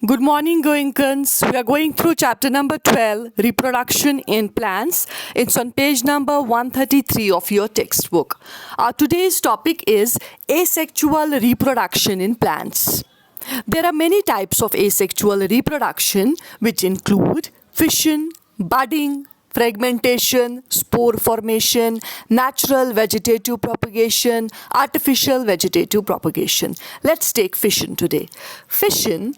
Good morning, Goinkans. We are going through chapter number 12, Reproduction in Plants. It's on page number 133 of your textbook. Today's topic is asexual reproduction in plants. There are many types of asexual reproduction, which include fission, budding, fragmentation, spore formation, natural vegetative propagation, artificial vegetative propagation. Let's take fission today. Fission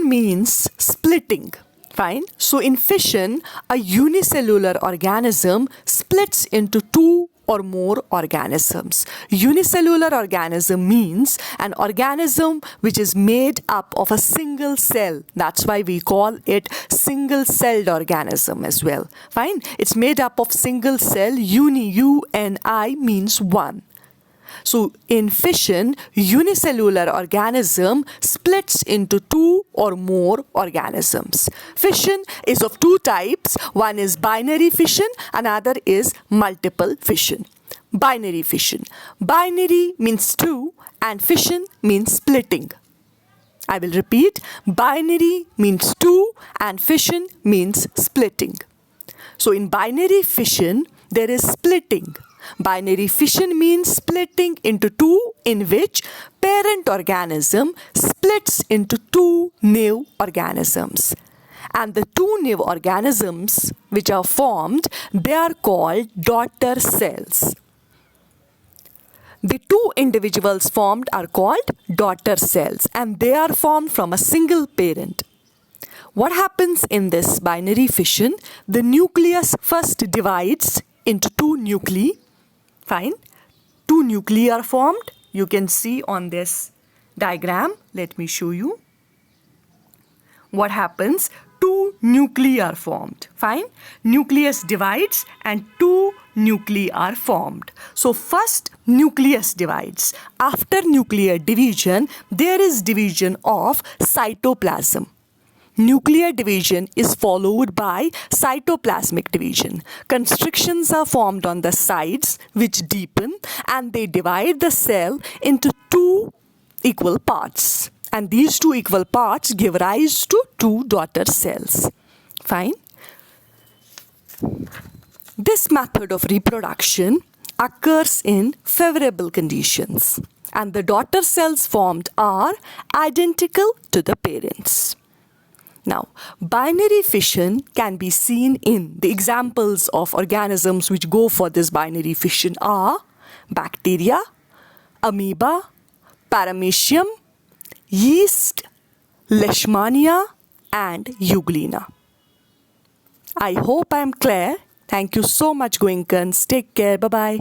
means splitting. Fine. So in fission, a unicellular organism splits into two or more organisms. Unicellular organism means an organism which is made up of a single cell. That's why we call it single-celled organism as well. Fine. It's made up of single cell. U-N-I means one. So in fission, unicellular organism splits into two or more organisms. Fission is of two types. One is binary fission, another is multiple fission. Binary fission. Binary means two and fission means splitting. I will repeat. Binary means two and fission means splitting. So in binary fission, there is splitting. Binary fission means splitting into two, in which parent organism splits into two new organisms. And the two new organisms which are formed, they are called daughter cells. The two individuals formed are called daughter cells, and they are formed from a single parent. What happens in this binary fission? The nucleus first divides into two nuclei. Fine. Two nuclei are formed. You can see on this diagram. Let me show you. What happens? Two nuclei are formed. Fine. Nucleus divides and two nuclei are formed. So first nucleus divides. After nuclear division, there is division of cytoplasm. Nuclear division is followed by cytoplasmic division. Constrictions are formed on the sides which deepen and they divide the cell into two equal parts. And these two equal parts give rise to two daughter cells. Fine. This method of reproduction occurs in favorable conditions, and the daughter cells formed are identical to the parents. Now, binary fission can be seen in the examples of organisms which go for this binary fission are bacteria, amoeba, paramecium, yeast, leishmania, and euglena. I hope I am clear. Thank you so much, Goinkans. Take care. Bye-bye.